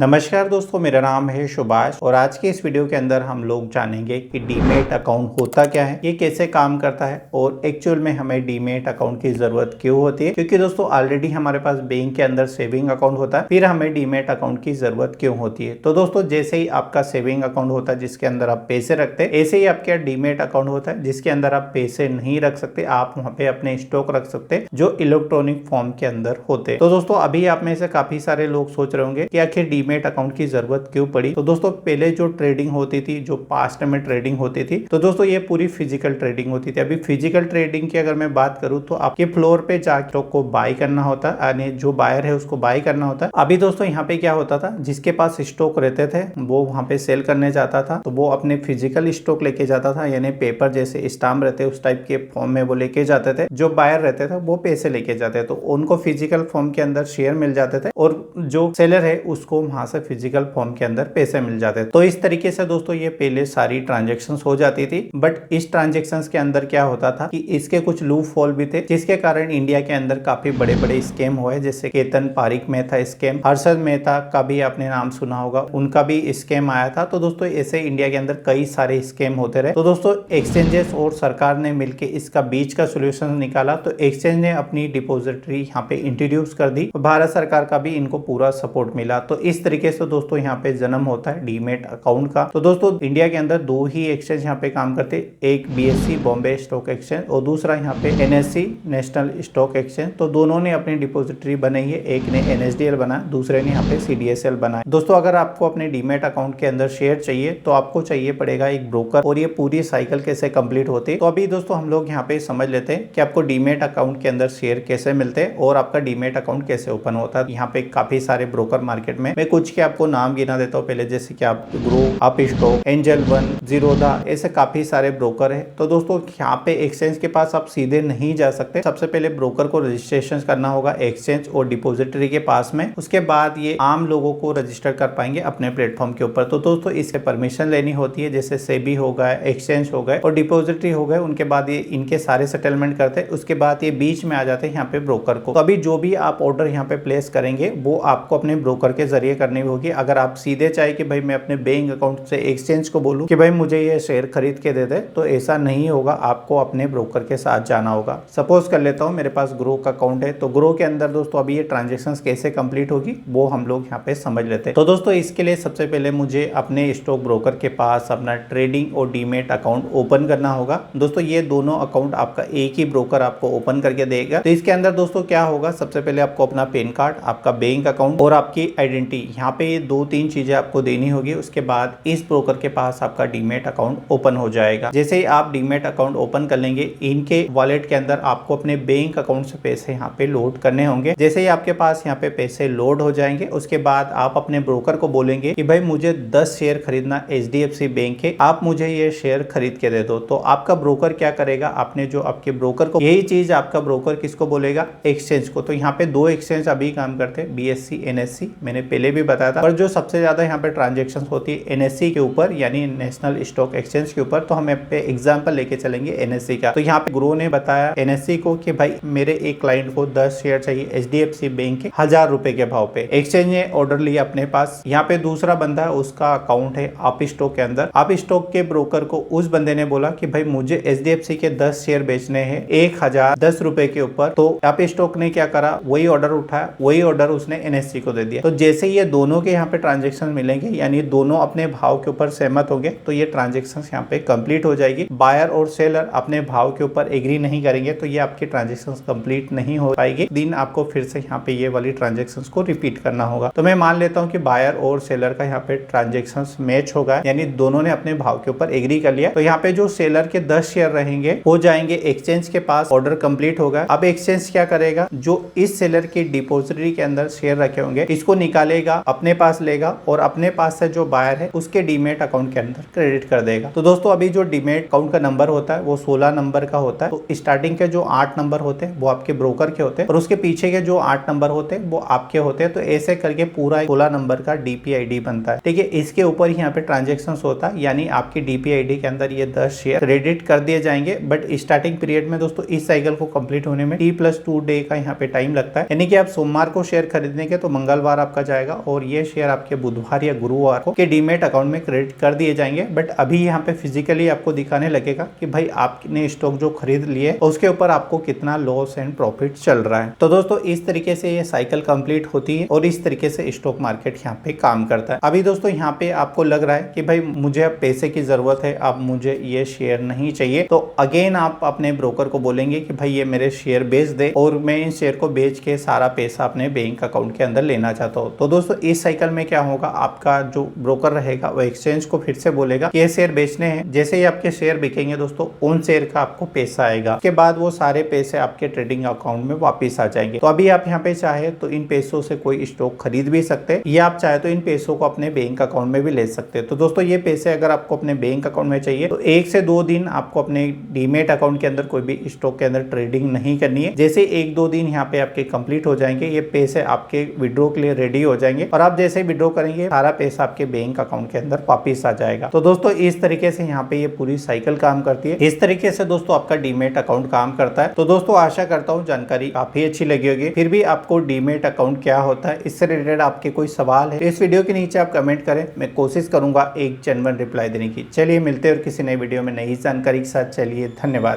नमस्कार दोस्तों, मेरा नाम है सुभाष और आज के इस वीडियो के अंदर हम लोग जानेंगे कि डीमैट अकाउंट होता क्या है, ये कैसे काम करता है और एक्चुअल में हमें डीमैट अकाउंट की जरूरत क्यों होती है। क्योंकि दोस्तों ऑलरेडी हमारे पास बैंक के अंदर सेविंग अकाउंट होता है, फिर हमें डीमैट अकाउंट की जरूरत क्यों होती है। तो दोस्तों जैसे ही आपका सेविंग अकाउंट होता है जिसके अंदर आप पैसे रखते हैं, ऐसे ही आपका डीमैट अकाउंट होता है जिसके अंदर आप पैसे नहीं रख सकते, आप वहाँ पे अपने स्टॉक रख सकते हैं जो इलेक्ट्रॉनिक फॉर्म के अंदर होते हैं। तो दोस्तों अभी आप में से काफी सारे लोग सोच रहे होंगे कि आखिर डीमैट अकाउंट की जरूरत क्यों पड़ी। तो दोस्तों पहले जो ट्रेडिंग होती थी, जो पास्ट में ट्रेडिंग होती थी, तो दोस्तों ये पूरी फिजिकल ट्रेडिंग होती थी। अभी फिजिकल ट्रेडिंग की अगर मैं बात करूं तो आपके फ्लोर पे जाकर स्टॉक को बाय करना होता है, यानी जो बायर है उसको बाय करना होता है। अभी दोस्तों यहाँ पे क्या होता था, जिसके पास स्टॉक रहते थे वो वहां पे सेल करने जाता था, तो वो अपने फिजिकल स्टॉक लेके जाता था, यानी पेपर जैसे स्टाम्प रहते उस टाइप के फॉर्म में वो लेके जाते थे। जो बायर रहते थे वो पैसे लेके जाते, तो उनको फिजिकल फॉर्म के अंदर शेयर मिल जाते थे और जो सेलर है उसको वहां से फिजिकल फॉर्म के अंदर पैसे मिल जाते। तो इस तरीके से दोस्तों ये पहले सारी ट्रांजैक्शंस हो जाती थी। बट इस ट्रांजैक्शंस के अंदर क्या होता था कि इसके कुछ लूप होल भी थे, जिसके कारण इंडिया के अंदर काफी बड़े बड़े स्कैम हुए। जैसे केतन पारिक में था स्कैम, हर्षद मेहता का भी आपने नाम सुना होगा, उनका भी स्कैम आया था। तो दोस्तों ऐसे इंडिया के अंदर कई सारे स्कैम होते रहे। तो दोस्तों एक्सचेंजेस और सरकार ने मिलकर इसका बीच का सोल्यूशन निकाला। तो एक्सचेंज ने अपनी डिपोजिटरी यहाँ पे इंट्रोड्यूस कर दी, भारत सरकार का भी इनको पूरा सपोर्ट मिला। तो इस तरीके से दोस्तों यहाँ पे जन्म होता है डीमैट अकाउंट का। तो दोस्तों इंडिया के अंदर दो ही एक्सचेंज यहाँ पे काम करते, एक बीएससी बॉम्बे स्टॉक एक्सचेंज और दूसरा यहाँ पे एनएससी नेशनल स्टॉक एक्सचेंज। तो दोनों ने अपनी डिपोजिटरी बनाई है, एक ने एनएसडीएल बनाया, दूसरे ने यहाँ पे सीडीएसएल बनाया। दोस्तों अगर आपको अपने डीमैट अकाउंट के अंदर शेयर चाहिए तो आपको चाहिए पड़ेगा एक ब्रोकर, और ये पूरी साइकिल कैसे कंप्लीट होती है। तो अभी दोस्तों हम लोग यहाँ पे समझ लेते हैं कि आपको डीमैट अकाउंट के अंदर शेयर कैसे मिलते हैं और आपका डीमैट अकाउंट कैसे ओपन होता है। यहाँ पे काफी सारे ब्रोकर मार्केट में, मैं कुछ के आपको नाम गिना देता हूँ पहले, जैसे कि आप grow, up stock, angel one, Zerodha, ऐसे काफी सारे ब्रोकर है। तो दोस्तों यहाँ पे एक्सचेंज के पास आप सीधे नहीं जा सकते, सबसे पहले ब्रोकर को रजिस्ट्रेशन करना होगा एक्सचेंज और डिपोजिटरी के पास में। उसके बाद ये आम लोगों को रजिस्टर कर पाएंगे अपने प्लेटफॉर्म के ऊपर। तो दोस्तों इससे परमिशन लेनी होती है, जैसे सेबी हो गए, एक्सचेंज हो गए और डिपोजिटरी हो गए। उनके बाद ये इनके सारे सेटलमेंट करते हैं, उसके बाद ये बीच में आ जाते हैं यहाँ पे ब्रोकर को। तो अभी जो भी आप ऑर्डर यहाँ पे प्लेस करेंगे वो आपको अपने ब्रोकर के जरिए करनी होगी। अगर आप सीधे चाहे कि भाई मैं अपने बैंक अकाउंट से एक्सचेंज को बोलूं कि भाई मुझे ये शेयर खरीद के दे दे, तो ऐसा नहीं होगा, आपको अपने ब्रोकर के साथ जाना होगा। सपोज कर लेता हूं मेरे पास ग्रो का अकाउंट है, तो ग्रो के अंदर दोस्तों अभी ये ट्रांजेक्शंस कैसे कंप्लीट होगी वो हम लोग यहाँ पे समझ लेते हैं। तो दोस्तों इसके लिए सबसे पहले मुझे अपने स्टॉक ब्रोकर के पास अपना ट्रेडिंग और डीमैट अकाउंट ओपन करना होगा। दोस्तों ये दोनों अकाउंट आपका एक ही ब्रोकर आपको ओपन करके देगा। तो इसके अंदर दोस्तों क्या होगा, सबसे पहले आपको अपना पैन कार्ड, आपका बैंक अकाउंट और आपकी आइडेंटिटी, यहाँ पे ये दो तीन चीजें आपको देनी होगी। उसके बाद इस ब्रोकर के पास आपका डीमैट अकाउंट ओपन हो जाएगा। जैसे ही आप डीमैट अकाउंट ओपन कर लेंगे, इनके वॉलेट के अंदर आपको अपने बैंक अकाउंट से पैसे यहाँ पे लोड करने होंगे। जैसे ही आपके पास यहाँ पे पैसे लोड हो जाएंगे, उसके बाद आप अपने ब्रोकर को बोलेंगे कि भाई मुझे 10 शेयर खरीदना एचडीएफसी बैंक के, आप मुझे ये शेयर खरीद के दे दो। तो आपका ब्रोकर क्या करेगा, आपने जो आपके ब्रोकर को, यही चीज आपका ब्रोकर किसको बोलेगा, एक्सचेंज को। तो यहाँ पे दो एक्सचेंज अभी काम करते हैं, बीएससी एनएससी, मैंने पहले भी बताया था। पर जो सबसे ज्यादा यहाँ पे ट्रांजेक्शन होती है एनएससी के ऊपर, यानी नेशनल स्टॉक एक्सचेंज के ऊपर। तो हम पे एग्जांपल लेके चलेंगे एनएससी का। तो यहाँ पे ग्रो ने बताया एनएससी को कि भाई मेरे एक क्लाइंट को 10 शेयर चाहिए एचडीएफसी बैंक के 1000 रुपए के भाव पे। एक्सचेंज ने ऑर्डर लिया अपने पास। यहाँ पे दूसरा बंदा है, उसका अकाउंट है आप स्टॉक के अंदर। आप स्टॉक के ब्रोकर को उस बंदे ने बोला कि भाई मुझे एचडीएफसी के 10 शेयर बेचने हैं 1010 रुपए के ऊपर। तो आप स्टॉक ने क्या करा, वही ऑर्डर उठाया, वही ऑर्डर उसने एनएससी को दे दिया। तो जैसे ये दोनों के यहाँ पे ट्रांजेक्शन मिलेंगे, यानी दोनों अपने भाव के ऊपर सहमत होंगे, तो ये ट्रांजेक्शन यहाँ पे कंप्लीट हो जाएगी। बायर और सेलर अपने भाव के ऊपर एग्री नहीं करेंगे तो ये आपकी ट्रांजेक्शन कंप्लीट नहीं हो पाएगी। दिन आपको फिर से यहाँ पे ये वाली ट्रांजेक्शन को रिपीट करना होगा। तो मैं मान लेता हूँ कि बायर और सेलर का यहाँ पे ट्रांजेक्शन मैच होगा, यानी दोनों ने अपने भाव के ऊपर एग्री कर लिया। तो यहाँ पे जो सेलर के 10 शेयर रहेंगे हो जाएंगे एक्सचेंज के पास, ऑर्डर कंप्लीट होगा। अब एक्सचेंज क्या करेगा, जो इस सेलर की डिपोजिटरी के अंदर शेयर रखे होंगे इसको निकालेगा, अपने पास लेगा और अपने पास से जो बायर है उसके डीमैट अकाउंट के अंदर क्रेडिट कर देगा। तो दोस्तों अभी जो डीमैट अकाउंट का नंबर होता है वो 16 नंबर का होता है। तो स्टार्टिंग के जो 8 नंबर होते हैं वो आपके ब्रोकर के होते हैं और उसके पीछे के जो 8 नंबर होते हैं वो आपके होते हैं। तो ऐसे करके पूरा 16 नंबर का डीपीआईडी बनता है। ठीक है, इसके ऊपर ही यहाँ पे ट्रांजेक्शन होता है, यानी आपकी डीपीआईडी के अंदर ये 10 शेयर क्रेडिट कर दिए जाएंगे। बट स्टार्टिंग पीरियड में दोस्तों इस साइकिल को कंप्लीट होने में T+2 डे का यहाँ पे टाइम लगता है, यानी कि आप सोमवार को शेयर खरीदने के तो मंगलवार आपका जाएगा और ये शेयर आपके बुधवार या गुरुवार को के डीमेट अकाउंट में क्रेडिट कर दिए जाएंगे। बट अभी यहाँ पे फिजिकली आपको दिखाने लगेगा कि भाई आपने स्टॉक जो खरीद लिए उसके ऊपर आपको कितना लॉस एंड प्रॉफिट चल रहा है। तो दोस्तों इस तरीके से ये साइकिल कंप्लीट होती है और इस तरीके से स्टॉक मार्केट यहाँ पे काम करता है। अभी दोस्तों यहाँ पे आपको लग रहा है कि भाई मुझे अब पैसे की जरूरत है, अब मुझे ये शेयर नहीं चाहिए, तो अगेन आप अपने ब्रोकर को बोलेंगे कि भाई ये मेरे शेयर बेच दे और मैं इन शेयर को बेच के सारा पैसा अपने बैंक अकाउंट के अंदर लेना चाहता हूँ। तो दोस्तों इस साइकिल में क्या होगा, आपका जो ब्रोकर रहेगा वो एक्सचेंज को फिर से बोलेगा कि ये शेयर बेचने हैं। जैसे ही आपके शेयर बिकेंगे दोस्तों उन शेयर का आपको पैसा आएगा, उसके बाद वो सारे पैसे आपके ट्रेडिंग अकाउंट में वापिस आ जाएंगे। तो अभी आप यहाँ पे चाहे तो इन पैसों से कोई स्टॉक खरीद भी सकते हैं या आप चाहे तो इन पैसों को अपने बैंक अकाउंट में भी ले सकते हैं। तो दोस्तों ये पैसे अगर आपको अपने बैंक अकाउंट में चाहिए तो 1 से 2 दिन आपको अपने डीमेट अकाउंट के अंदर कोई भी स्टॉक के अंदर ट्रेडिंग नहीं करनी है। जैसे 1-2 दिन यहाँ पे आपके कंप्लीट हो जाएंगे, ये पैसे आपके विड्रॉ के लिए रेडी हो जाएंगे और आप जैसे विड्रॉ करेंगे सारा पैसा आपके बैंक अकाउंट के अंदर वापिस आ जाएगा। तो दोस्तों इस तरीके से यहाँ पे ये पूरी साइकिल काम करती है। इस तरीके से दोस्तों आपका डीमेट अकाउंट काम करता है। तो दोस्तों आशा करता हूँ जानकारी काफी अच्छी लगी होगी। फिर भी आपको डीमेट अकाउंट क्या होता है, इससे रिलेटेड आपके कोई सवाल है तो इस वीडियो के नीचे आप कमेंट करें, मैं कोशिश करूंगा एक जेन्युइन रिप्लाई देने की। चलिए मिलते हैं और किसी नई वीडियो में नई जानकारी के साथ। चलिए धन्यवाद।